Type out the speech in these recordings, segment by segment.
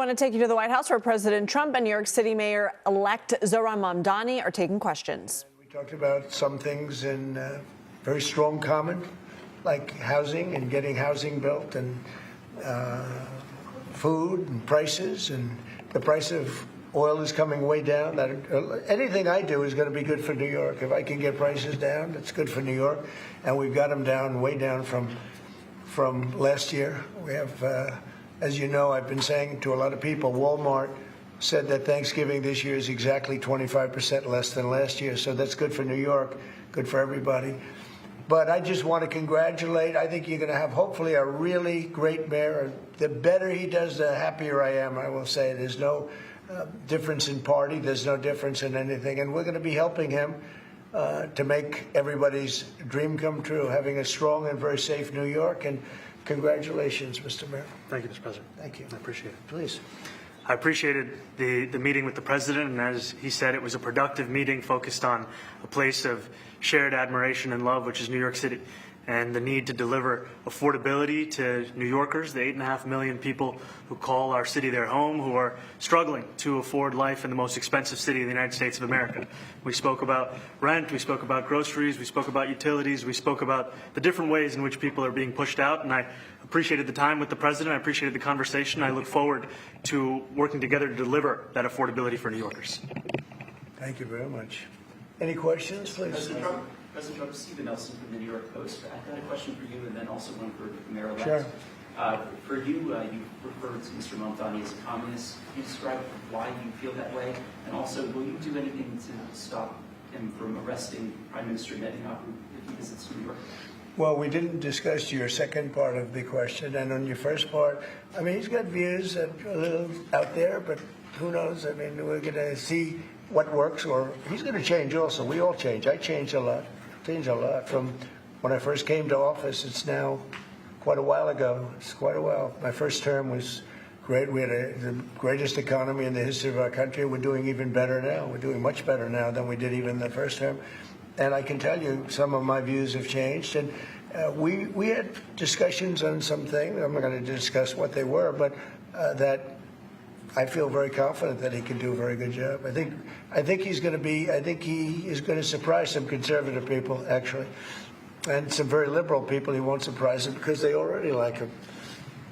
want to take you to the White House, where President Trump and New York City Mayor-elect Zohran Mamdani are taking questions. We talked about some things in very strong common, like housing and getting housing built, and food and prices, and the price of oil is coming way down. Anything I do is going to be good for New York. If I can get prices down, it's good for New York, and we've got them down, way down from last year. We have, as you know, I've been saying to a lot of people, Walmart said that Thanksgiving this year is exactly 25% less than last year, so that's good for New York, good for everybody. But I just want to congratulate. I think you're going to have, hopefully, a really great mayor. The better he does, the happier I am, I will say. There's no difference in party. There's no difference in anything. And we're going to be helping him to make everybody's dream come true, having a strong and very safe New York. And congratulations, Mr. Mayor. Thank you, Mr. President. Thank you. I appreciate it. Please. I appreciated the meeting with the president, and as he said, it was a productive meeting focused on a place of shared admiration and love, which is New York City, and the need to deliver affordability to New Yorkers, the 8.5 million people who call our city their home, who are struggling to afford life in the most expensive city in the United States of America. We spoke about rent, we spoke about groceries, we spoke about utilities, we spoke about the different ways in which people are being pushed out, and I appreciated the time with the president, I appreciated the conversation. I look forward to working together to deliver that affordability for New Yorkers. Thank you very much. Any questions, please? President Trump, Stephen Nelson from the New York Post. I've got a question for you, and then also one for the mayor-elect. Sure. For you, you referred to Mr. Mamdani as a communist. Can you describe why you feel that way? And also, will you do anything to stop him from arresting Prime Minister Netanyahu if he visits New York? Well, we didn't discuss your second part of the question, and on your first part, I mean, he's got views that are a little out there, but who knows? I mean, we're going to see what works, or he's going to change also. We all change. I changed a lot. From when I first came to office. It's now quite a while ago. It's quite a while. My first term was great. We had the greatest economy in the history of our country. We're doing even better now. We're doing much better now than we did even the first term. And I can tell you some of my views have changed. And we had discussions on some things. I'm not going to discuss what they were, but that I feel very confident that he can do a very good job. I think he's going to be. I think he is going to surprise some conservative people, actually, and some very liberal people. He won't surprise them because they already like him.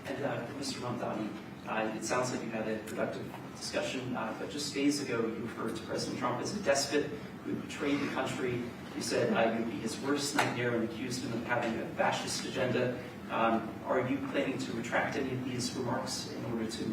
And Mr. Mamdani, it sounds like you had a productive discussion, but just days ago you referred to President Trump as a despot who betrayed the country. You said you would be his worst nightmare and accused him of having a fascist agenda. Are you planning to retract any of these remarks in order to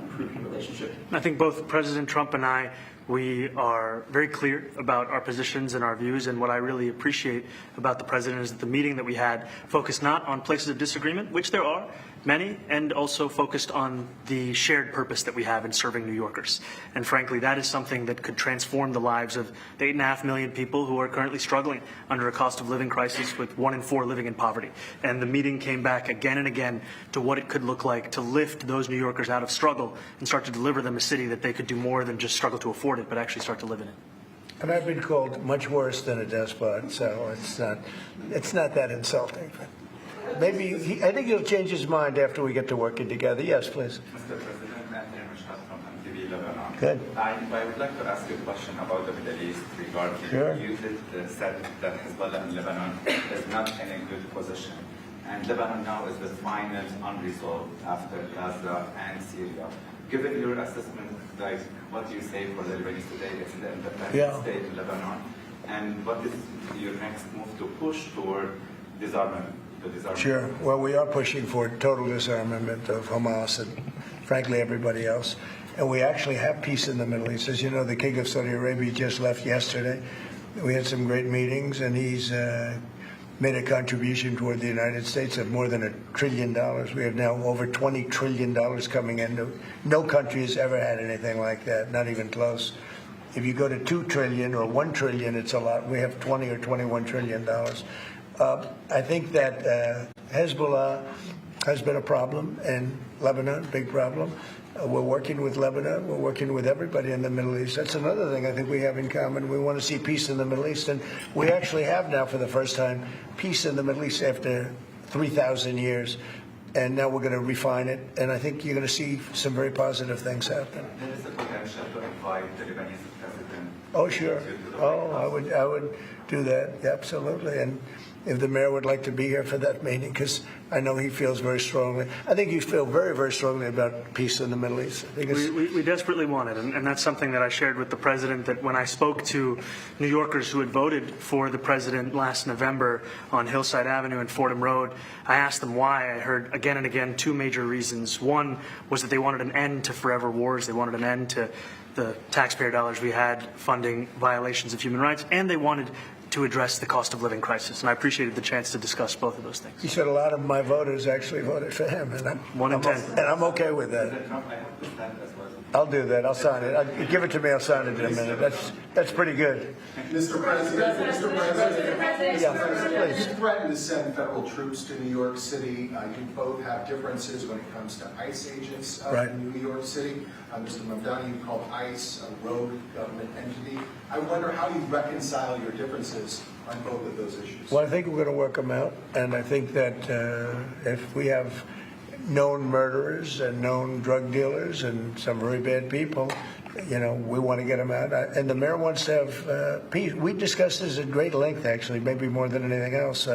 improve your relationship? I think both President Trump and I, we are very clear about our positions and our views, and what I really appreciate about the president is that the meeting that we had focused not on places of disagreement, which there are many, and also focused on the shared purpose that we have in serving New Yorkers. And frankly, that is something that could transform the lives of the 8.5 million people who are currently struggling under a cost of living crisis, with 1 in 4 living in poverty. And the meeting came back again and again to what it could look like to lift those New Yorkers out of struggle and start to deliver them a city that they could do more than just struggle to afford it, but actually start to live in it. And I've been called much worse than a despot, so it's not that insulting. Maybe I think he'll change his mind after we get to working together. Yes, please. Mr. President, from MTV Lebanon. Good. I would like to ask you a question about the Middle East regarding you said that Hezbollah in Lebanon is not in a good position. And Lebanon now is the final unresolved after Gaza and Syria. Given your assessment, like what do you say for the Lebanese today? It's in the independent state of Lebanon. And what is your next move to push toward disarmament? Sure. Well, we are pushing for total disarmament of Hamas and, frankly, everybody else. And we actually have peace in the Middle East. As you know, the King of Saudi Arabia just left yesterday. We had some great meetings, and he's made a contribution toward the United States of more than $1 trillion. We have now over $20 trillion coming in. No country has ever had anything like that, not even close. If you go to $2 trillion or $1 trillion, it's a lot. We have $20 or $21 trillion. I think that Hezbollah has been a problem in Lebanon, big problem. We're working with Lebanon. We're working with everybody in the Middle East. That's another thing I think we have in common. We want to see peace in the Middle East, and we actually have now, for the first time, peace in the Middle East after 3,000 years. and now we're going to refine it, and I think you're going to see some very positive things happen. There is a potential to invite the Lebanese president. Oh, sure. to the Oh, White House. I would do that, absolutely. And if the mayor would like to be here for that meeting, because I know he feels very strongly. I think you feel very, very strongly about peace in the Middle East. I think it's, We desperately want it, and that's something that I shared with the president, that when I spoke to New Yorkers who had voted for the president last November on Hillside Avenue and Fordham Road, I asked them why. I heard again and again two major reasons. One was that they wanted an end to forever wars. They wanted an end to the taxpayer dollars we had funding violations of human rights, and they wanted to address the cost of living crisis. And I appreciated the chance to discuss both of those things. he said a lot of my voters actually voted for him, and I'm, 1 in 10. and I'm okay with that. President Trump, I have to stand as well. I'll do that. I'll sign it. Give it to me. I'll sign it in a minute. That's pretty good. Mr. President, Yeah, please. you threatened to send federal troops to New York City. You both have differences when it comes to ICE agents Right. in New York City. Mr. Mamdani, you called ICE a rogue government entity. I wonder how you reconcile your differences on both of those issues. Well, I think we're going to work them out, and I think that if we have known murderers and known drug dealers and some very bad people, you know, we want to get them out. And the mayor wants to have peace. We discussed this at great length, actually, maybe more than anything else.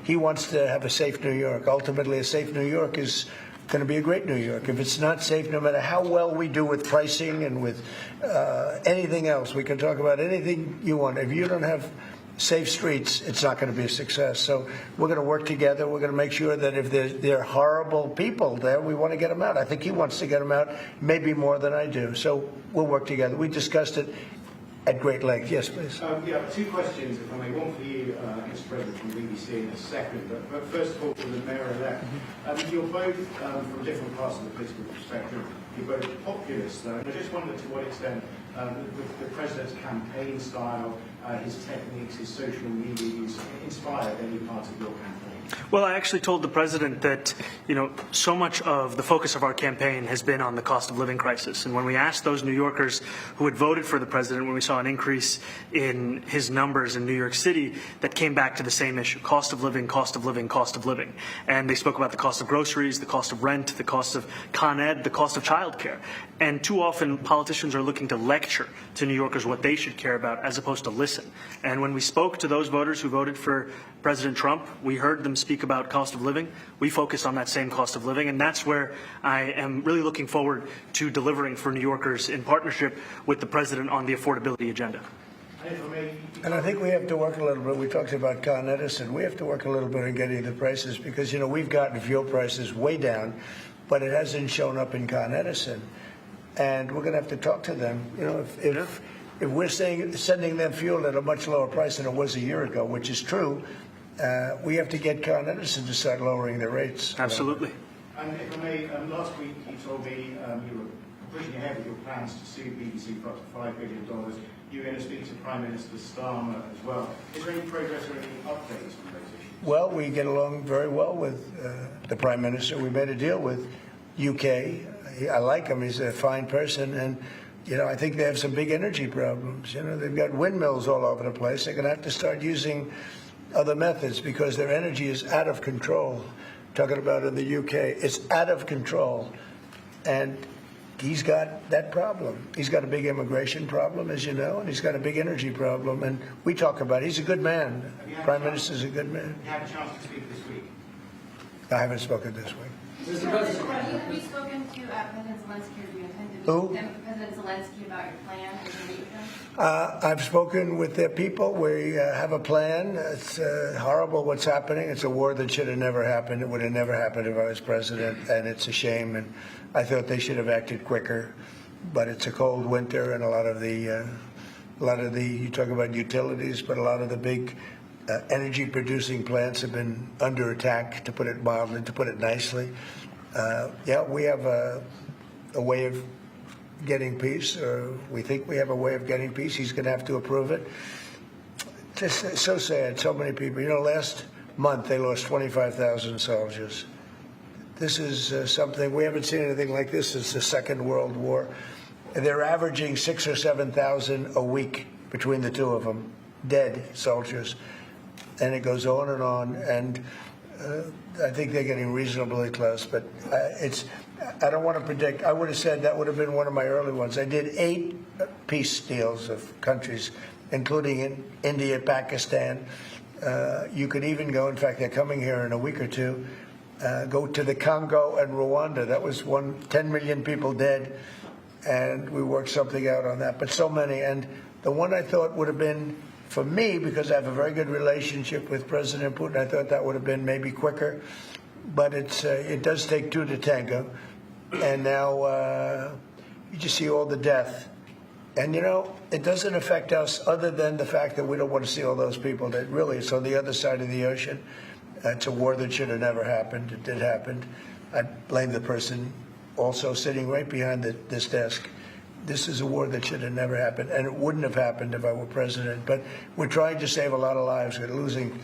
He wants to have a safe New York. Ultimately, a safe New York is going to be a great New York. If it's not safe, no matter how well we do with pricing and with anything else, we can talk about anything you want. If you don't have safe streets, it's not going to be a success. So we're going to work together. We're going to make sure that if there are horrible people there, we want to get them out. I think he wants to get them out, maybe more than I do. So we'll work together. We discussed it at great length. Yes, please. Yeah, two questions, if I may. One for you, Mr. President, from BBC in a second. But first of all, for the mayor-elect, you're both from different parts of the political spectrum. You're both populists, though. And I just wondered to what extent the president's campaign style, his techniques, his social media use inspired any part of your campaign. Well, I actually told the president that, you know, so much of the focus of our campaign has been on the cost of living crisis. And when we asked those New Yorkers who had voted for the president, when we saw an increase in his numbers in New York City, that came back to the same issue: cost of living, cost of living, cost of living. And they spoke about the cost of groceries, the cost of rent, the cost of Con Ed, the cost of childcare. And too often politicians are looking to lecture to New Yorkers what they should care about as opposed to listen. And when we spoke to those voters who voted for President Trump, we heard them speak about cost of living. We focus on that same cost of living, and that's where I am really looking forward to delivering for New Yorkers in partnership with the president on the affordability agenda. And I think we have to work a little bit. We talked about Con Edison. We have to work a little bit on getting the prices because, you know, we've gotten fuel prices way down, but it hasn't shown up in Con Edison. And we're going to have to talk to them. You know, if we're sending them fuel at a much lower price than it was a year ago, which is true, we have to get Con Edison to start lowering their rates. Absolutely. And if I may, last week you told me you were pushing ahead with your plans to sue BBC for up to $5 billion. You're going to speak to Prime Minister Starmer as well. Is there any progress or any updates on those issues? Well, we get along very well with the Prime Minister. We made a deal with UK. I like him. He's a fine person. And, you know, I think they have some big energy problems. You know, they've got windmills all over the place. They're going to have to start using other methods because their energy is out of control. Talking about in the UK, it's out of control. And he's got that problem. He's got a big immigration problem, as you know, and he's got a big energy problem. And we talk about it. He's a good man. Prime Minister's a good man. You had a chance to speak this week. I haven't spoken this week. Mr. President, have you spoken to President Zelensky, or do you intend to Who? meet President Zelensky about your plan? Or do you meet with him? I've spoken with their people. We have a plan. It's horrible what's happening. It's a war that should have never happened. It would have never happened if I was president, and it's a shame. And I thought they should have acted quicker. But it's a cold winter, and a lot of the you talk about utilities, but a lot of the big energy producing plants have been under attack, to put it mildly, to put it nicely. Yeah, we have a way of getting peace, or we think we have a way of getting peace. He's going to have to approve it. Just so sad, so many people. You know, last month they lost 25,000 soldiers. This is something, we haven't seen anything like this since the Second World War. And they're averaging 6,000 or 7,000 a week between the two of them, dead soldiers. And it goes on. And I think they're getting reasonably close, but I don't want to predict. I would have said that would have been one of my early ones. I did 8 peace deals of countries, including in India, Pakistan. You could even go, in fact, they're coming here in a week or two, go to the Congo and Rwanda. That was 10 million people dead, and we worked something out on that. But so many. And the one I thought would have been, for me, because I have a very good relationship with President Putin, I thought that would have been maybe quicker. But it does take 2 to tango. And now you just see all the death. And, it doesn't affect us other than the fact that we don't want to see all those people that really, it's on the other side of the ocean. It's a war that should have never happened. It did happen. I blame the person also sitting right behind this desk. This is a war that should have never happened, and it wouldn't have happened if I were president. But we're trying to save a lot of lives. They're losing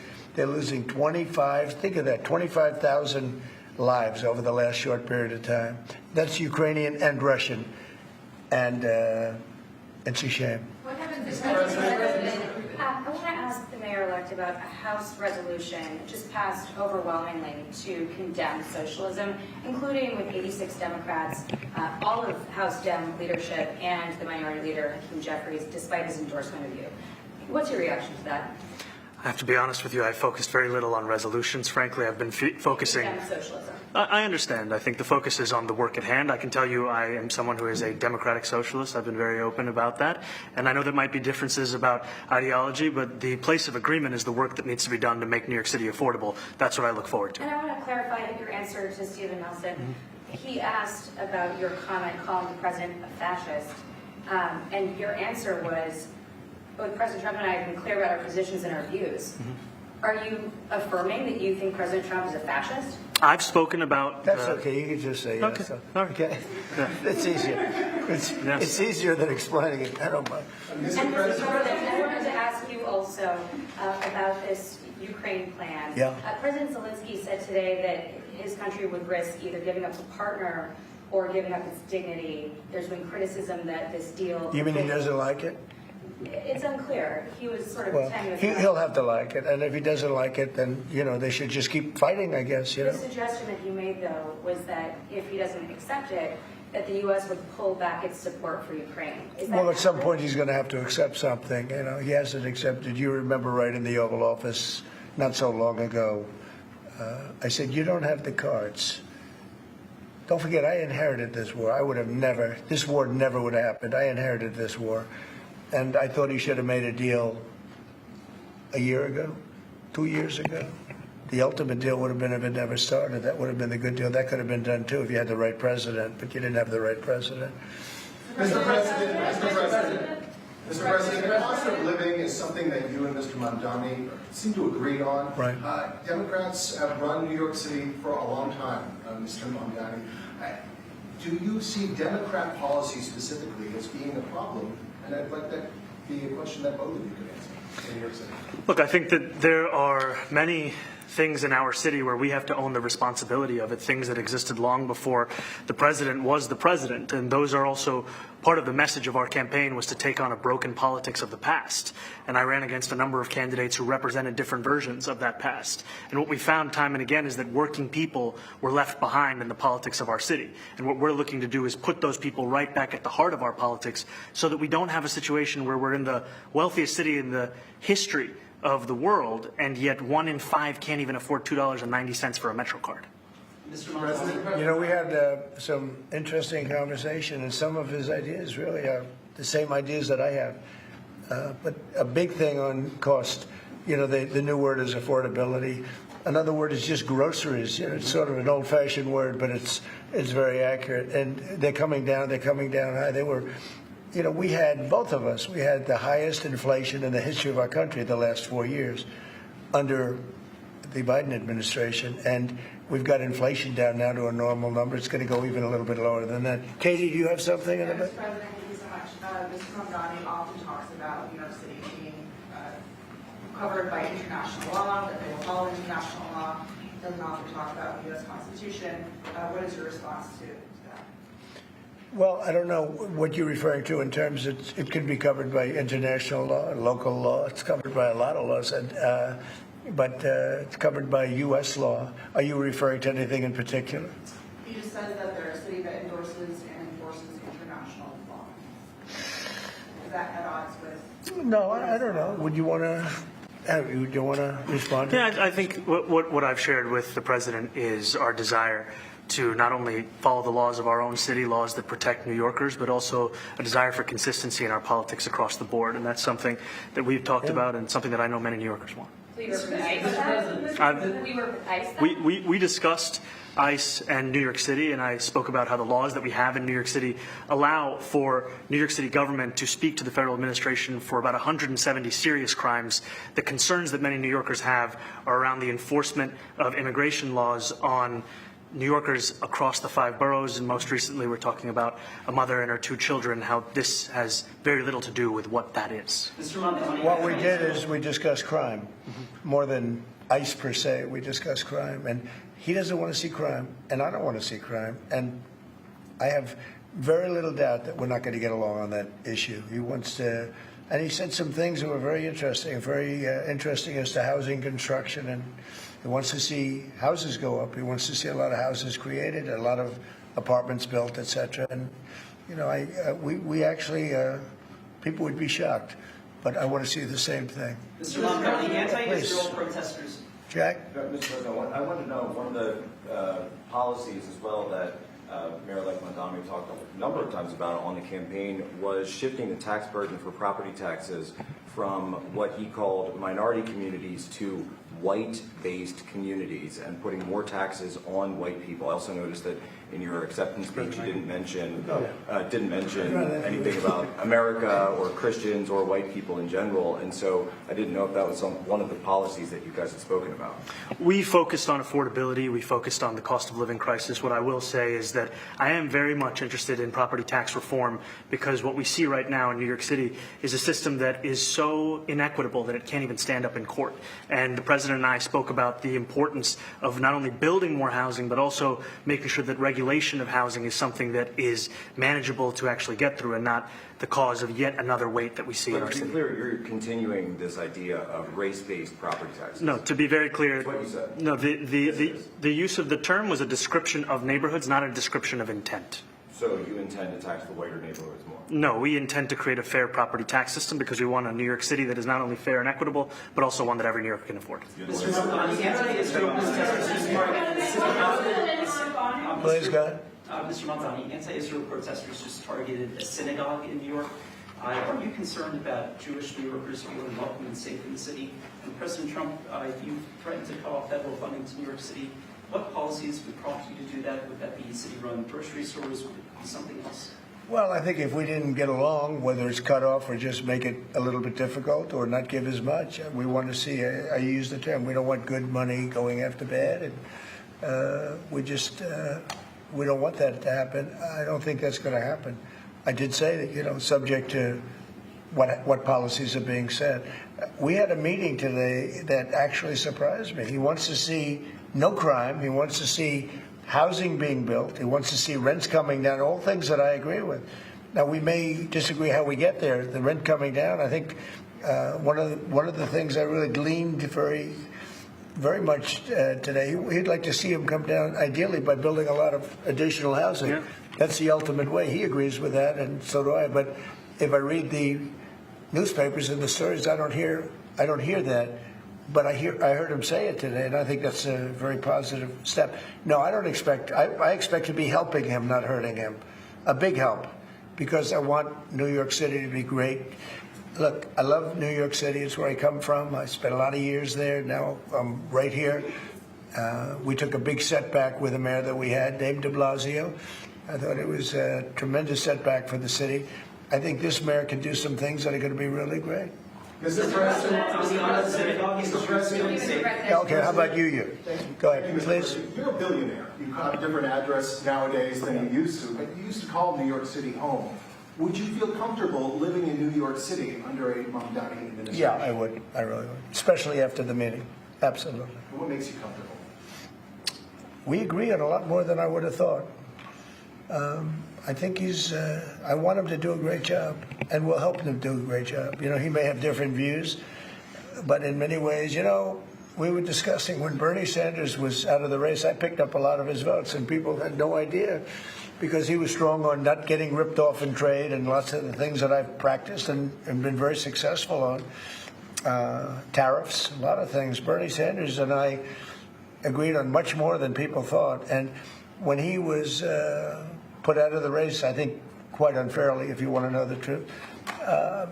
25,000 lives over the last short period of time. That's Ukrainian and Russian, and it's a shame. What happens if I want to ask the mayor-elect about a House resolution just passed overwhelmingly to condemn socialism, including with 86 Democrats, all of House Dem leadership, and the minority leader, Hakeem Jeffries, despite his endorsement of you. What's your reaction to that? I have to be honest with you, I focused very little on resolutions. Frankly, I've been focusing... Condemn socialism. I understand. I think the focus is on the work at hand. I can tell you I am someone who is a democratic socialist. I've been very open about that. And I know there might be differences about ideology, but the place of agreement is the work that needs to be done to make New York City affordable. That's what I look forward to. And I want to clarify your answer to Stephen Nelson. Mm-hmm. He asked about your comment calling the president a fascist, and your answer was, both President Trump and I have been clear about our positions and our views. Mm-hmm. Are you affirming that you think President Trump is a fascist? I've spoken about... That's okay. You can just say yes. Okay. All right. Okay. Yeah. It's easier. It's easier than explaining it. I don't mind. And Mr. President, I wanted to ask you also about this Ukraine plan. Yeah. President Zelensky said today that his country would risk either giving up a partner or giving up its dignity. There's been criticism that this deal... You mean he doesn't like it? It's unclear. He was sort of Well, tenuous. he'll have to like it, and if he doesn't like it, then they should just keep fighting, I guess. The suggestion that he made, though, was that if he doesn't accept it, that the U.S. would pull back its support for Ukraine. Is that Well, at some accurate? point he's going to have to accept something. He hasn't accepted. You remember right in the Oval Office not so long ago, I said, you don't have the cards. Don't forget, I inherited this war. This war never would have happened. I inherited this war. And I thought he should have made a deal a year ago, 2 years ago. The ultimate deal would have been if it never started. That would have been the good deal. That could have been done, too, if you had the right president, but you didn't have the right president. Mr. President, cost of living is something that you and Mr. Mamdani seem to agree on. Right. Democrats have run New York City for a long time, Mr. Mamdani. Do you see Democrat policy specifically as being a problem? And I'd like that to be a question that both of you could answer in New York City. Look, I think that there are many things in our city where we have to own the responsibility of it, things that existed long before the president was the president. And those are also part of the message of our campaign, was to take on a broken politics of the past. And I ran against a number of candidates who represented different versions of that past. And what we found time and again is that working people were left behind in the politics of our city. And what we're looking to do is put those people right back at the heart of our politics so that we don't have a situation where we're in the wealthiest city in the history of the world, and yet 1 in 5 can't even afford $2.90 for a Metro card. Mr. Mamdani. We had some interesting conversation, and some of his ideas really are the same ideas that I have. But a big thing on cost, the new word is affordability. Another word is just groceries. It's sort of an old-fashioned word, but it's very accurate. And they're coming down high. They were... we had, both of us, we had the highest inflation in the history of our country the last 4 years under the Biden administration. And we've got inflation down now to a normal number. It's going to go even a little bit lower than that. Katie, do you have something in a bit? Mr. President, thank you so much. Mr. Mamdani often talks about New York City being covered by international law, that they will follow international law. He doesn't often talk about the U.S. Constitution. What is your response to that? Well, I don't know what you're referring to in terms it could be covered by international law, local law. It's covered by a lot of laws. And, but it's covered by U.S. law. Are you referring to anything in particular? He just says that they're a city that endorses and enforces international law. Is that at odds with? No, I don't know. Would you want to? Do you want to respond? Yeah, I think what I've shared with the president is our desire to not only follow the laws of our own city, laws that protect New Yorkers, but also a desire for consistency in our politics across the board. And that's something that we've talked about and something that I know many New Yorkers want. So you work with ICE? We work with ICE then? We discussed ICE and New York City, and I spoke about how the laws that we have in New York City allow for New York City government to speak to the federal administration for about 170 serious crimes. The concerns that many New Yorkers have are around the enforcement of immigration laws on New Yorkers across the 5 boroughs, and most recently we're talking about a mother and her 2 children, how this has very little to do with what that is. Mr. Mamdani, What we did is we discussed crime. More than ICE per se, we discussed crime. And he doesn't want to see crime, and I don't want to see crime. And I have very little doubt that we're not going to get along on that issue. He wants to, and he said some things that were very interesting as to housing construction, and he wants to see houses go up. He wants to see a lot of houses created, a lot of apartments built, etc. And you know, we actually people would be shocked, but I want to see the same thing. Mr. Mamdani, anti-Israel protesters. Jack? Mr. President, I want to know one of the policies as well that Mayor-elect Mamdani talked a number of times about on the campaign was shifting the tax burden for property taxes from what he called minority communities to white-based communities and putting more taxes on white people. I also noticed that in your acceptance speech you didn't mention anything about America or Christians or white people in general, and so I didn't know if that was one of the policies that you guys had spoken about. We focused on affordability. We focused on the cost of living crisis. What I will say is that I am very much interested in property tax reform, because what we see right now in New York City is a system that is so inequitable that it can't even stand up in court. And the president and I spoke about the importance of not only building more housing, but also making sure that regulation of housing is something that is manageable to actually get through and not the cause of yet another weight that we see in our But to be city. clear, you're continuing this idea of race-based property taxes. No, to be very clear, That's what you said. no, the use of the term was a description of neighborhoods, not a description of intent. So you intend to tax the whiter neighborhoods more? No, we intend to create a fair property tax system because we want a New York City that is not only fair and equitable, but also one that every New Yorker can afford. Mr. Mamdani, anti-Israel protesters just targeted Please, go ahead. Mr. Mamdani, anti-Israel protesters just targeted a synagogue in New York. Are you concerned about Jewish New Yorkers feeling welcome and safe in the city? And President Trump, you threatened to cut off federal funding to New York City. What policies would prompt you to do that? Would that be city-run grocery stores? Would it be something else? Well, I think if we didn't get along, whether it's cut off or just make it a little bit difficult or not give as much, we want to see, I use the term, we don't want good money going after bad. And we don't want that to happen. I don't think that's going to happen. I did say that, subject to what policies are being set. We had a meeting today that actually surprised me. He wants to see no crime. He wants to see housing being built. He wants to see rents coming down, all things that I agree with. Now, we may disagree how we get there. The rent coming down, I think one of the things I really gleaned very much today, he'd like to see him come down, ideally, by building a lot of additional housing. Yeah. That's the ultimate way. He agrees with that, and so do I. But if I read the newspapers and the stories, I don't hear that. But I heard him say it today, and I think that's a very positive step. No, I don't expect. I expect to be helping him, not hurting him. A big help, because I want New York City to be great. Look, I love New York City. It's where I come from. I spent a lot of years there. Now I'm right here. We took a big setback with the mayor that we had, Dave de Blasio. I thought it was a tremendous setback for the city. I think this mayor can do some things that are going to be really great. Mr. President, Yeah, okay, how about you? Go ahead, please. You're a billionaire. You have a different address nowadays than you used to, but you used to call New York City home. Would you feel comfortable living in New York City under a Mamdani administration? Yeah, I would. I really would. Especially after the meeting. Absolutely. What makes you comfortable? We agree on a lot more than I would have thought. I think I want him to do a great job, and we'll help him do a great job. He may have different views, but in many ways, we were discussing when Bernie Sanders was out of the race, I picked up a lot of his votes, and people had no idea because he was strong on not getting ripped off in trade and lots of the things that I've practiced and been very successful on. Tariffs, a lot of things. Bernie Sanders and I agreed on much more than people thought. And when he was put out of the race, I think quite unfairly, if you want to know the truth,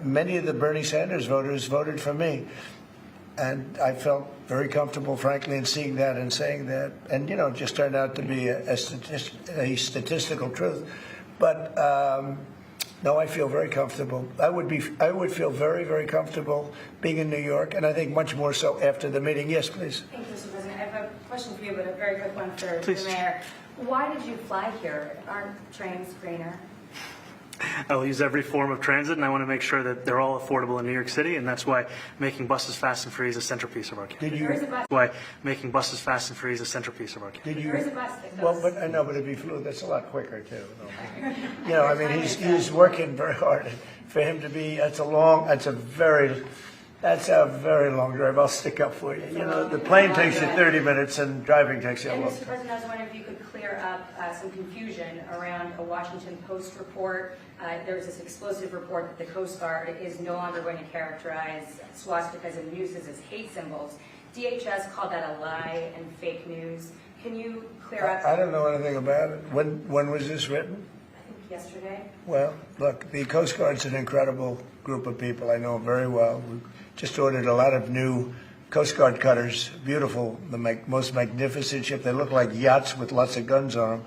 many of the Bernie Sanders voters voted for me. And I felt very comfortable, frankly, in seeing that and saying that. And, it just turned out to be a statistical truth. But no, I feel very comfortable. I would feel very, very comfortable being in New York, and I think much more so after the meeting. Yes, please. Thank you, Mr. President. I have a question for you, but a very quick one for Please. the mayor. Why did you fly here? Aren't trains greener? I'll use every form of transit, and I want to make sure that they're all affordable in New York City, and that's why making buses fast and free is a centerpiece of our campaign. There is a bus. Why making buses fast and free is a centerpiece of our campaign. There is a bus that goes. Well, but I know, but it'd be fluid. That's a lot quicker too. I mean, he's working very hard. For him to be, that's a very long drive. I'll stick up for you. The plane takes you 30 minutes, and driving takes you a And long Mr. time. President, I was wondering if you could clear up some confusion around a Washington Post report. There was this explosive report that the Coast Guard is no longer going to characterize swastikas and nooses as hate symbols. DHS called that a lie and fake news. Can you clear up? I don't know anything about it. When was this written? I think yesterday. Well, look, the Coast Guard's an incredible group of people. I know them very well. We just ordered a lot of new Coast Guard cutters, beautiful, the most magnificent ship. They look like yachts with lots of guns on them.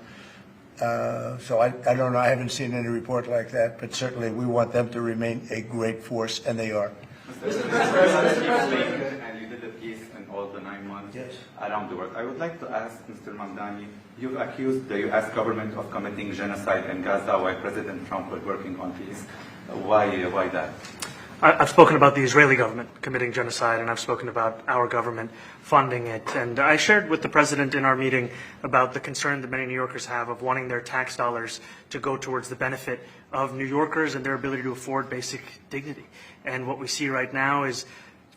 So I don't know. I haven't seen any report like that, but certainly we want them to remain a great force, and they are. Mr. President, and you did a piece in all the 9 months Yes. around the world. I would like to ask Mr. Mamdani, you've accused the U.S. government of committing genocide in Gaza while President Trump was working on peace. Why that? I've spoken about the Israeli government committing genocide, and I've spoken about our government funding it. And I shared with the president in our meeting about the concern that many New Yorkers have of wanting their tax dollars to go towards the benefit of New Yorkers and their ability to afford basic dignity. And what we see right now is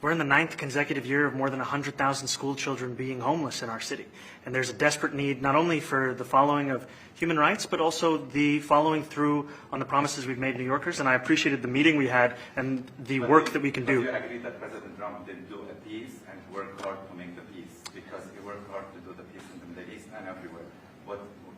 we're in the 9th consecutive year of more than 100,000 school children being homeless in our city. And there's a desperate need not only for the following of human rights, but also the following through on the promises we've made New Yorkers. And I appreciated the meeting we had and the work that we can do. Do you agree that President Trump did do a peace and work hard to make the peace? Because he worked hard to do the peace in the Middle East and everywhere.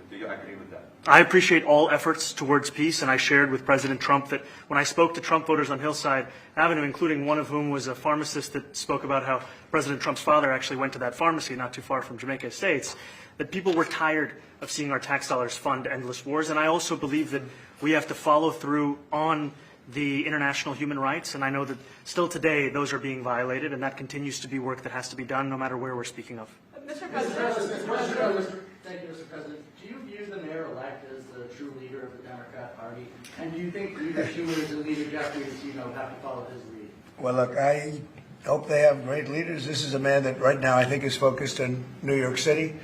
Do you agree with that? I appreciate all efforts towards peace, and I shared with President Trump that when I spoke to Trump voters on Hillside Avenue, including one of whom was a pharmacist that spoke about how President Trump's father actually went to that pharmacy not too far from Jamaica Estates, that people were tired of seeing our tax dollars fund endless wars. And I also believe that we have to follow through on the international human rights, and I know that still today those are being violated, and that continues to be work that has to be done no matter where we're speaking of. Mr. President, thank you, Mr. President. Do you view the mayor-elect as the true leader of the Democrat Party? And do you think Leader Schumer and Leader Jeffries, have to follow his lead? Well, look, I hope they have great leaders. This is a man that right now I think is focused on New York City.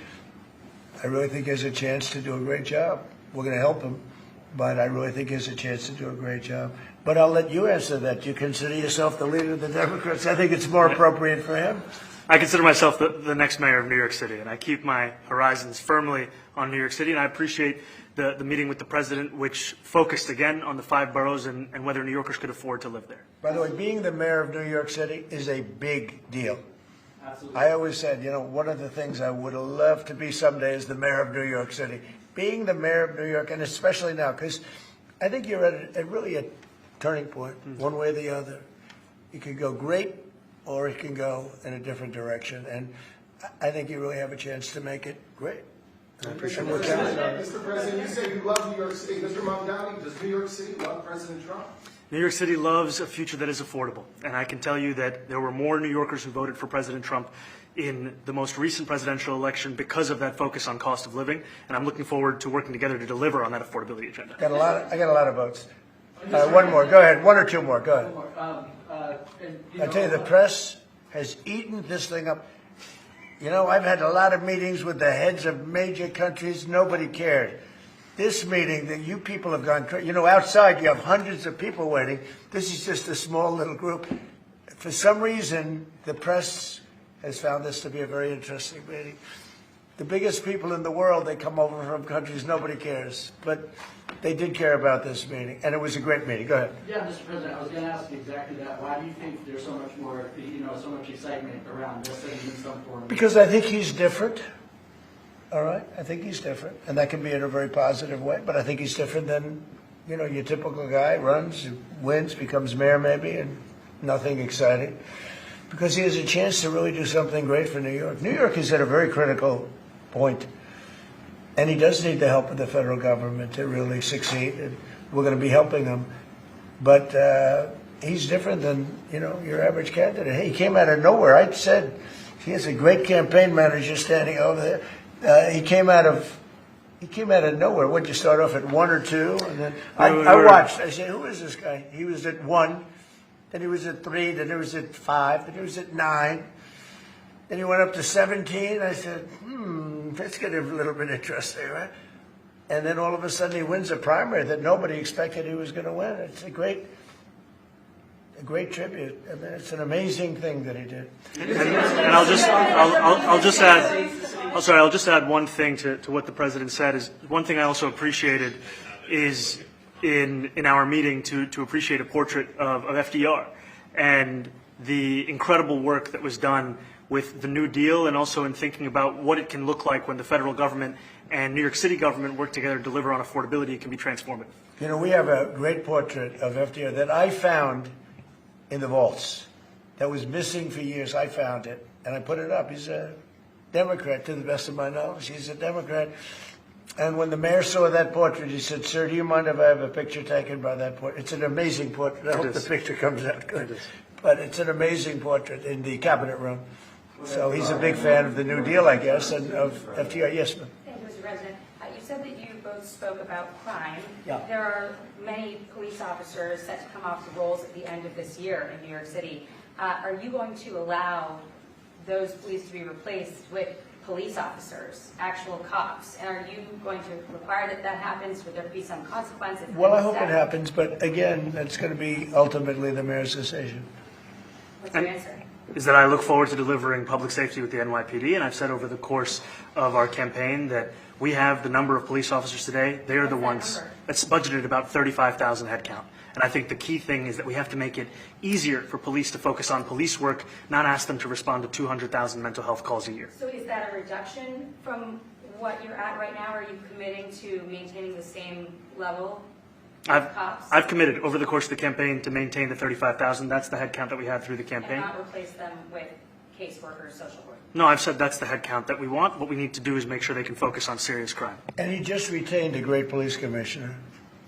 I really think he has a chance to do a great job. We're going to help him, but I really think he has a chance to do a great job. But I'll let you answer that. Do you consider yourself the leader of the Democrats? I think it's more appropriate for him. I consider myself the next mayor of New York City, and I keep my horizons firmly on New York City, and I appreciate the meeting with the president, which focused again on the 5 boroughs and whether New Yorkers could afford to live there. By the way, being the mayor of New York City is a big deal. Absolutely. I always said, one of the things I would have loved to be someday is the mayor of New York City. Being the mayor of New York, and especially now, because I think you're at really a turning point, one way or the other. It could go great, or it can go in a different direction. And I think you really have a chance to make it great. Mr. President, you say you love New York City. Mr. Mamdani, does New York City love President Trump? New York City loves a future that is affordable. And I can tell you that there were more New Yorkers who voted for President Trump in the most recent presidential election because of that focus on cost of living. And I'm looking forward to working together to deliver on that affordability agenda. I got a lot of votes. One more. Go ahead. 1 or 2 more. Go ahead. I tell you, the press has eaten this thing up. I've had a lot of meetings with the heads of major countries. Nobody cared. This meeting that you people have gone crazy. Outside you have hundreds of people waiting. This is just a small little group. For some reason, the press has found this to be a very interesting meeting. The biggest people in the world, they come over from countries nobody cares, but they did care about this meeting, and it was a great meeting. Go ahead. Yeah, Mr. President, I was going to ask you exactly that. Why do you think there's so much more, so much excitement around this than in some form? Because I think he's different. All right, I think he's different, and that can be in a very positive way. But I think he's different than, your typical guy runs, wins, becomes mayor maybe, and nothing exciting. Because he has a chance to really do something great for New York. New York is at a very critical point, and he does need the help of the federal government to really succeed. And we're going to be helping him, but he's different than your average candidate. Hey, he came out of nowhere. I said he has a great campaign manager standing over there. He came out of nowhere. What'd you start off at 1 or 2? And then I watched. I said, "Who is this guy?" He was at 1, then he was at 3, then he was at 5, then he was at 9, then he went up to 17. I said, "That's getting a little bit interesting, right?" And then all of a sudden he wins a primary that nobody expected he was going to win. It's a great tribute. I mean, it's an amazing thing that he did. And I'll just add one thing to what the president said. Is one thing I also appreciated is in our meeting to appreciate a portrait of FDR and the incredible work that was done with the New Deal, and also in thinking about what it can look like when the federal government and New York City government work together to deliver on affordability. It can be transformative. We have a great portrait of FDR that I found in the vaults that was missing for years. I found it, and I put it up. He's a Democrat, to the best of my knowledge. He's a Democrat. And when the mayor saw that portrait, he said, "Sir, do you mind if I have a picture taken by that portrait?" It's an amazing portrait. I hope the picture comes out good. But it's an amazing portrait in the cabinet room. So he's a big fan of the New Deal, I guess, and of FDR. Yes, ma'am. Thank you, Mr. President. You said that you both spoke about crime. Yeah. There are many police officers set to come off the rolls at the end of this year in New York City. Are you going to allow those police to be replaced with police officers, actual cops? And are you going to require that happens? Would there be some consequences? Well, I hope it happens, but again, that's going to be ultimately the mayor's decision. What's your answer? Is that I look forward to delivering public safety with the NYPD, and I've said over the course of our campaign that we have the number of police officers today. They are the ones that's budgeted about 35,000 headcount. And I think the key thing is that we have to make it easier for police to focus on police work, not ask them to respond to 200,000 mental health calls a year. So is that a reduction from what you're at right now? Are you committing to maintaining the same level of cops? I've committed over the course of the campaign to maintain the 35,000. That's the headcount that we had through the campaign. And not replace them with caseworkers, social workers? No, I've said that's the headcount that we want. What we need to do is make sure they can focus on serious crime. And he just retained a great police commissioner,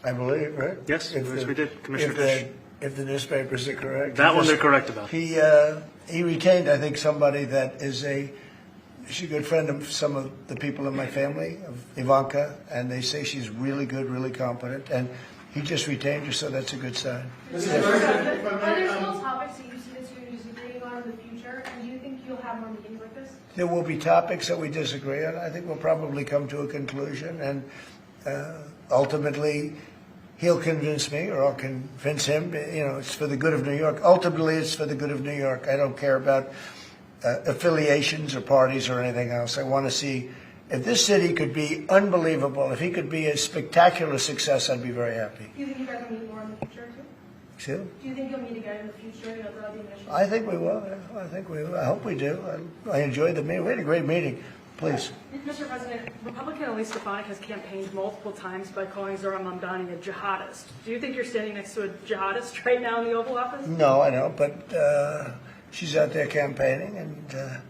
I believe, right? Yes, we did. Commissioner Fish. If the newspapers are correct. That one they're correct about. He retained, I think, somebody that is she's a good friend of some of the people in my family, of Ivanka, and they say she's really good, really competent, and he just retained her, so that's a good sign. Are there still topics that you see that you're disagreeing on in the future, and do you think you'll have more meetings like this? There will be topics that we disagree on. I think we'll probably come to a conclusion, and ultimately he'll convince me, or I'll convince him. It's for the good of New York. Ultimately, it's for the good of New York. I don't care about affiliations or parties or anything else. I want to see if this city could be unbelievable, if he could be a spectacular success, I'd be very happy. Do you think you guys will meet more in the future, too? Excuse me? Do you think you'll meet again in the future, throughout the administration? I think we will. Yeah. I think we will. I hope we do. I enjoyed the meeting. We had a great meeting. Please. Mr. President, Republican Elise Stefanik has campaigned multiple times by calling Zohran Mamdani a jihadist. Do you think you're standing next to a jihadist right now in the Oval Office? No, I don't, but she's out there campaigning, and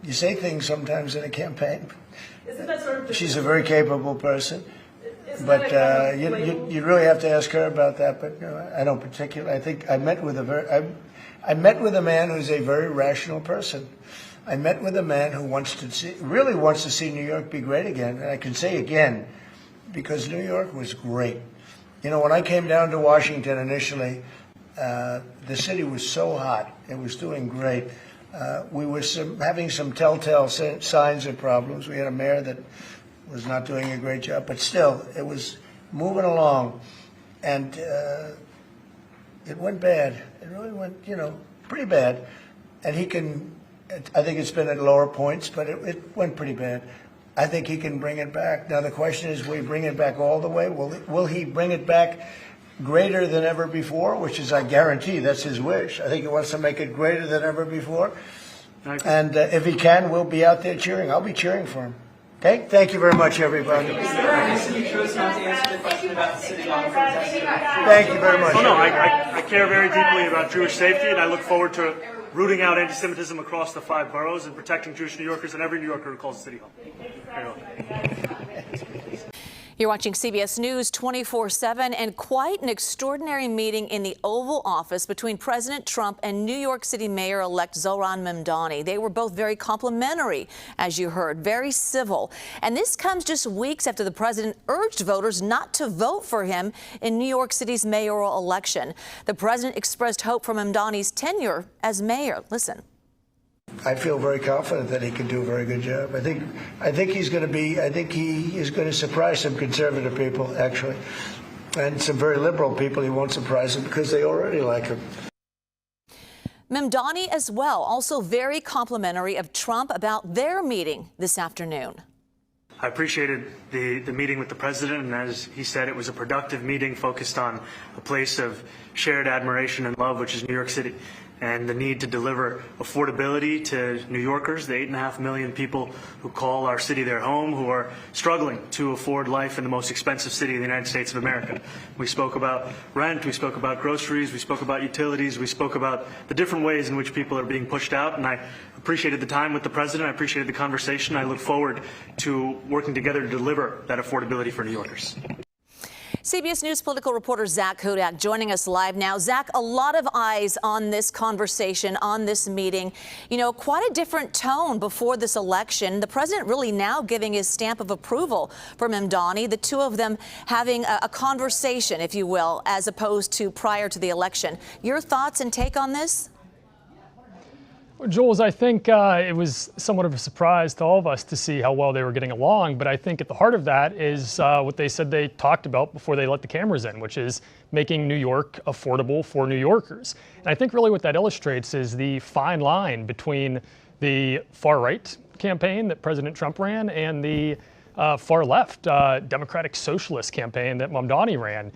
you say things sometimes in a campaign. Isn't that sort of she's a very capable person, but you really have to ask her about that. But I don't particularly. I think I met with I met with a man who's a very rational person. I met with a man who really wants to see New York be great again. And I can say again, because New York was great. When I came down to Washington initially, the city was so hot. It was doing great. We were having some telltale signs of problems. We had a mayor that was not doing a great job, but still, it was moving along. And it went bad. It really went, pretty bad. and he can, I think it's been at lower points, but it went pretty bad. I think he can bring it back. Now the question is, will he bring it back all the way? Will he bring it back greater than ever before, which is, I guarantee, that's his wish. I think he wants to make it greater than ever before. And if he can, we'll be out there cheering. I'll be cheering for him. Okay? Thank you very much, everybody. You chose not to answer the question about the city hall protest. Thank you very much. Oh, no, I care very deeply about Jewish safety, and I look forward to rooting out anti-Semitism across the 5 boroughs and protecting Jewish New Yorkers and every New Yorker who calls the City Hall. You're watching CBS News 24/7, and quite an extraordinary meeting in the Oval Office between President Trump and New York City Mayor-elect Zohran Mamdani. They were both very complimentary, as you heard, very civil. And this comes just weeks after the president urged voters not to vote for him in New York City's mayoral election. The president expressed hope for Mamdani's tenure as mayor. Listen. I feel very confident that he can do a very good job. I think he's going to be. I think he is going to surprise some conservative people, actually, and some very liberal people. He won't surprise them because they already like him. Mamdani as well, also very complimentary of Trump about their meeting this afternoon. I appreciated the meeting with the president, and as he said, it was a productive meeting focused on a place of shared admiration and love, which is New York City, and the need to deliver affordability to New Yorkers, the 8.5 million people who call our city their home, who are struggling to afford life in the most expensive city in the United States of America. We spoke about rent, we spoke about groceries, we spoke about utilities, we spoke about the different ways in which people are being pushed out, and I appreciated the time with the president, I appreciated the conversation. I look forward to working together to deliver that affordability for New Yorkers. CBS News political reporter Zach Hudak joining us live now. Zach, a lot of eyes on this conversation, on this meeting. You know, quite a different tone before this election. The president really now giving his stamp of approval for Mamdani, the two of them having a conversation, if you will, as opposed to prior to the election. Your thoughts and take on this? Jules, I think it was somewhat of a surprise to all of us to see how well they were getting along, but I think at the heart of that is what they said they talked about before they let the cameras in, which is making New York affordable for New Yorkers. And I think really what that illustrates is the fine line between the far-right campaign that President Trump ran and the far-left Democratic Socialist campaign that Mamdani ran.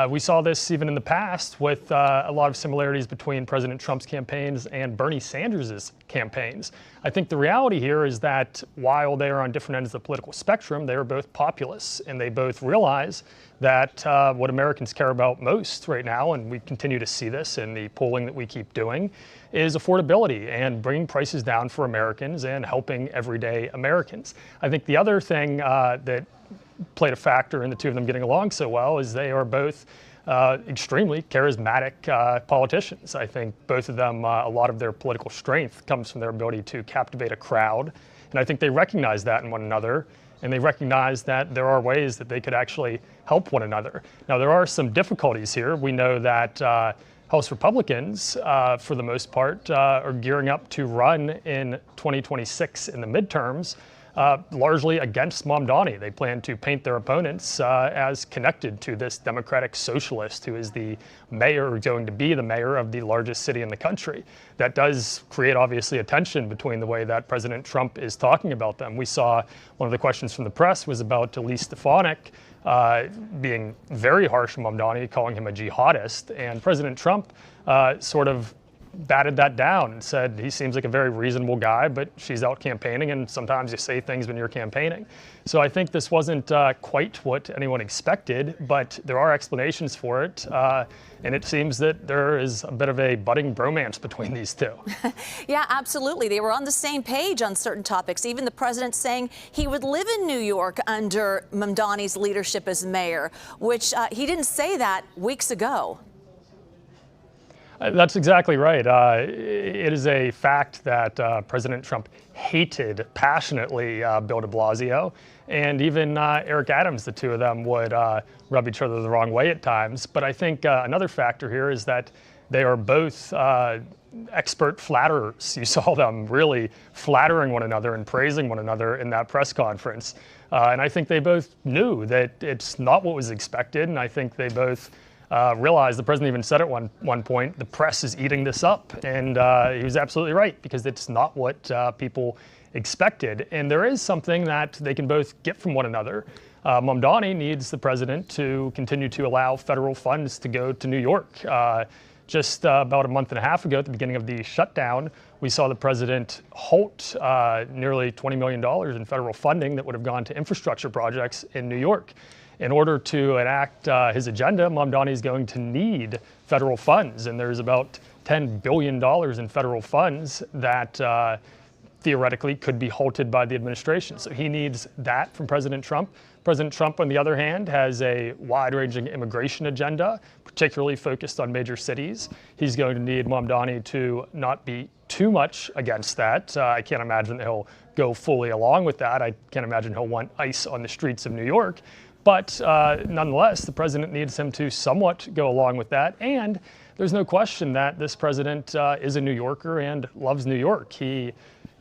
We saw this even in the past with a lot of similarities between President Trump's campaigns and Bernie Sanders' campaigns. I think the reality here is that while they are on different ends of the political spectrum, they are both populists, and they both realize that what Americans care about most right now, and we continue to see this in the polling that we keep doing, is affordability and bringing prices down for Americans and helping everyday Americans. I think the other thing that played a factor in the two of them getting along so well is they are both extremely charismatic politicians. I think both of them, a lot of their political strength comes from their ability to captivate a crowd. And I think they recognize that in one another, and they recognize that there are ways that they could actually help one another. Now, there are some difficulties here. We know that House Republicans, for the most part, are gearing up to run in 2026 in the midterms, largely against Mamdani. They plan to paint their opponents as connected to this Democratic Socialist who is the mayor, or going to be the mayor of the largest city in the country. That does create obviously a tension between the way that President Trump is talking about them. We saw one of the questions from the press was about Elise Stefanik being very harsh on Mamdani, calling him a jihadist, and President Trump sort of batted that down and said he seems like a very reasonable guy, but she's out campaigning, and sometimes you say things when you're campaigning. So I think this wasn't quite what anyone expected, but there are explanations for it, and it seems that there is a bit of a budding bromance between these two. Yeah, absolutely. They were on the same page on certain topics. Even the president saying he would live in New York under Mamdani's leadership as mayor, which he didn't say that weeks ago. That's exactly right. It is a fact that President Trump hated passionately Bill de Blasio, and even Eric Adams, the two of them would rub each other the wrong way at times. But I think another factor here is that they are both expert flatterers. You saw them really flattering one another and praising one another in that press conference. And I think they both knew that it's not what was expected, and I think they both realize, the president even said at one point, the press is eating this up. And he was absolutely right, because it's not what people expected. And there is something that they can both get from one another. Mamdani needs the president to continue to allow federal funds to go to New York. Just about a month and a half ago, at the beginning of the shutdown, we saw the president halt nearly $20 million in federal funding that would have gone to infrastructure projects in New York. In order to enact his agenda, Mamdani is going to need federal funds, and there's about $10 billion in federal funds that theoretically could be halted by the administration. So he needs that from President Trump. President Trump, on the other hand, has a wide-ranging immigration agenda, particularly focused on major cities. He's going to need Mamdani to not be too much against that. I can't imagine that he'll go fully along with that. I can't imagine he'll want ICE on the streets of New York. But nonetheless, the president needs him to somewhat go along with that. And there's no question that this president is a New Yorker and loves New York. He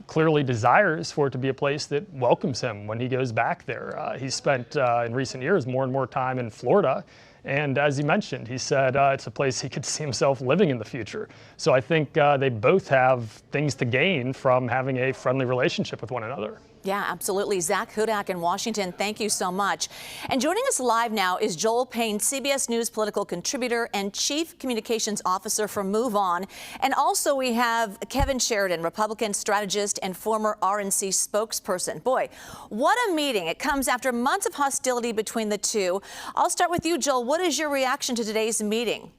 clearly desires for it to be a place that welcomes him when he goes back there. He's spent in recent years more and more time in Florida. And as he mentioned, he said it's a place he could see himself living in the future. So I think they both have things to gain from having a friendly relationship with one another. Yeah, absolutely. Zach Hudak in Washington, thank you so much. And joining us live now is Joel Payne, CBS News political contributor and Chief Communications Officer for Move On. And also we have Kevin Sheridan, Republican strategist and former RNC spokesperson. Boy, what a meeting. It comes after months of hostility between the two. I'll start with you, Joel. What is your reaction to today's meeting?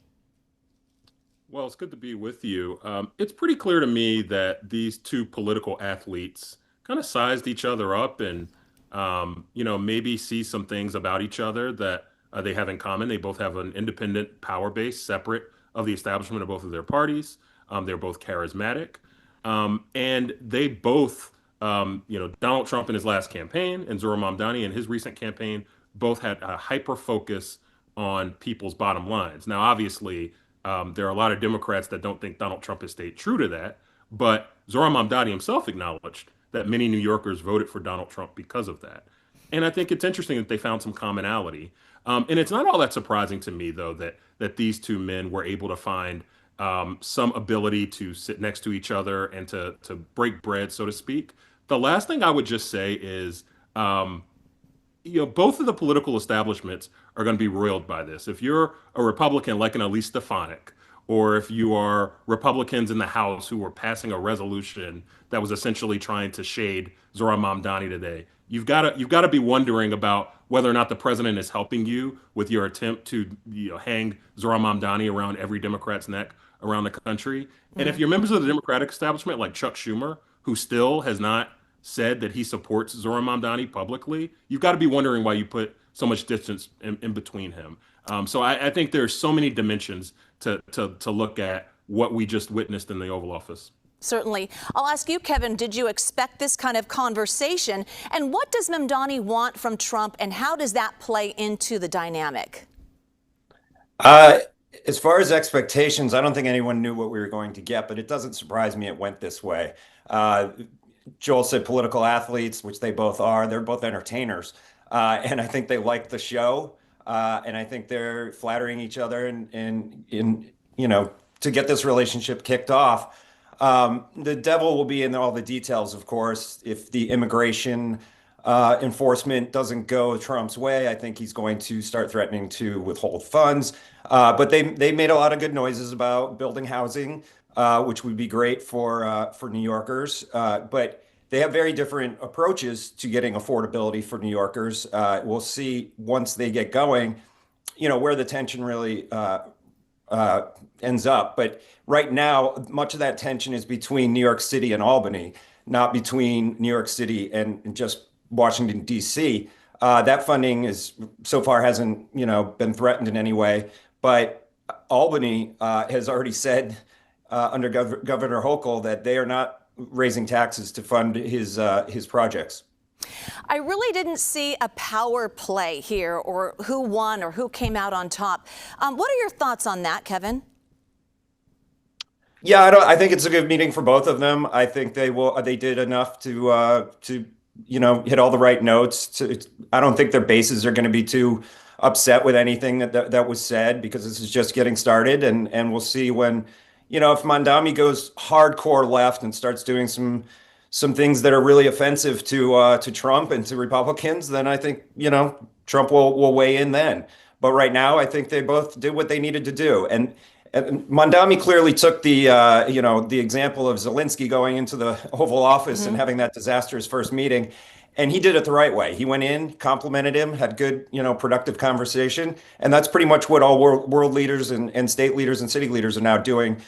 Well, it's good to be with you. It's pretty clear to me that these two political athletes kind of sized each other up and, maybe see some things about each other that they have in common. They both have an independent power base separate of the establishment of both of their parties. They're both charismatic. And they both, Donald Trump in his last campaign and Zohran Mamdani in his recent campaign both had a hyper focus on people's bottom lines. Now, obviously, there are a lot of Democrats that don't think Donald Trump has stayed true to that. But Zohran Mamdani himself acknowledged that many New Yorkers voted for Donald Trump because of that. And I think it's interesting that they found some commonality. And it's not all that surprising to me, though, that these two men were able to find some ability to sit next to each other and to break bread, so to speak. The last thing I would just say is, both of the political establishments are going to be roiled by this. If you're a Republican like an Elise Stefanik, or if you are Republicans in the House who were passing a resolution that was essentially trying to shade Zohran Mamdani today, you've got to be wondering about whether or not the president is helping you with your attempt to hang Zohran Mamdani around every Democrat's neck around the country. And if you're members of the Democratic establishment like Chuck Schumer, who still has not said that he supports Zohran Mamdani publicly, you've got to be wondering why you put so much distance in between him. So I think there's so many dimensions to look at what we just witnessed in the Oval Office. Certainly. I'll ask you, Kevin, did you expect this kind of conversation? And what does Mamdani want from Trump, and how does that play into the dynamic? As far as expectations, I don't think anyone knew what we were going to get, but it doesn't surprise me it went this way. Joel said political athletes, which they both are. They're both entertainers. And I think they like the show. And I think they're flattering each other and to get this relationship kicked off. The devil will be in all the details, of course. If the immigration enforcement doesn't go Trump's way, I think he's going to start threatening to withhold funds. But they made a lot of good noises about building housing, which would be great for New Yorkers. But they have very different approaches to getting affordability for New Yorkers. We'll see once they get going, where the tension really ends up. But right now, much of that tension is between New York City and Albany, not between New York City and just Washington, D.C. That funding so far hasn't, been threatened in any way. But Albany has already said under Governor Hochul that they are not raising taxes to fund his projects. I really didn't see a power play here, or who won or who came out on top. What are your thoughts on that, Kevin? Yeah, I think it's a good meeting for both of them. I think they did enough to hit all the right notes. I don't think their bases are going to be too upset with anything that was said, because this is just getting started, and we'll see when, if Mamdani goes hardcore left and starts doing some things that are really offensive to Trump and to Republicans, then I think, Trump will weigh in then. But right now, I think they both did what they needed to do. And Mamdani clearly took the example of Zelensky going into the Oval Office and having that disastrous first meeting. And he did it the right way. He went in, complimented him, had good, productive conversation. And that's pretty much what all world leaders and state leaders and city leaders are now doing,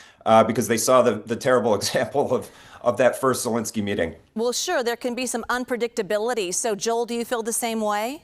because they saw the terrible example of that first Zelensky meeting. Well, sure, there can be some unpredictability. So, Joel, do you feel the same way?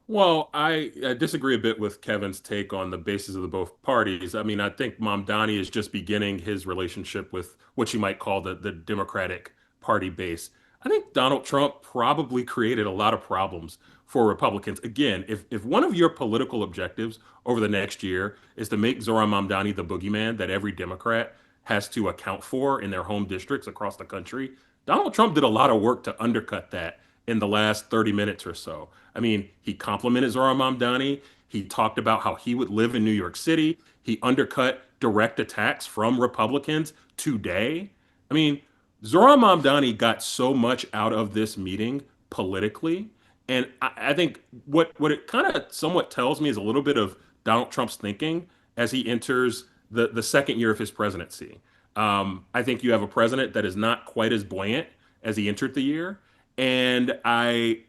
Well, I disagree a bit with Kevin's take on the basis of the both parties. I mean, I think Mamdani is just beginning his relationship with what you might call the Democratic Party base. I think Donald Trump probably created a lot of problems for Republicans. Again, if one of your political objectives over the next year is to make Zohran Mamdani the boogeyman that every Democrat has to account for in their home districts across the country, Donald Trump did a lot of work to undercut that in the last 30 minutes or so. I mean, he complimented Zohran Mamdani. He talked about how he would live in New York City. He undercut direct attacks from Republicans today. I mean, Zohran Mamdani got so much out of this meeting politically. And I think what it kind of somewhat tells me is a little bit of Donald Trump's thinking as he enters the second year of his presidency. I think you have a president that is not quite as buoyant as he entered the year. And I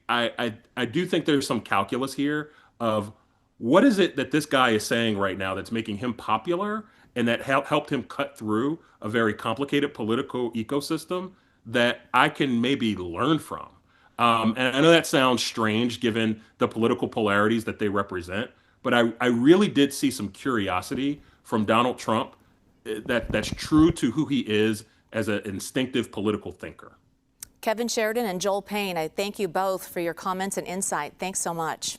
do think there's some calculus here of what is it that this guy is saying right now that's making him popular and that helped him cut through a very complicated political ecosystem that I can maybe learn from. And I know that sounds strange given the political polarities that they represent, but I really did see some curiosity from Donald Trump that's true to who he is as an instinctive political thinker. Kevin Sheridan and Joel Payne, I thank you both for your comments and insight. Thanks so much.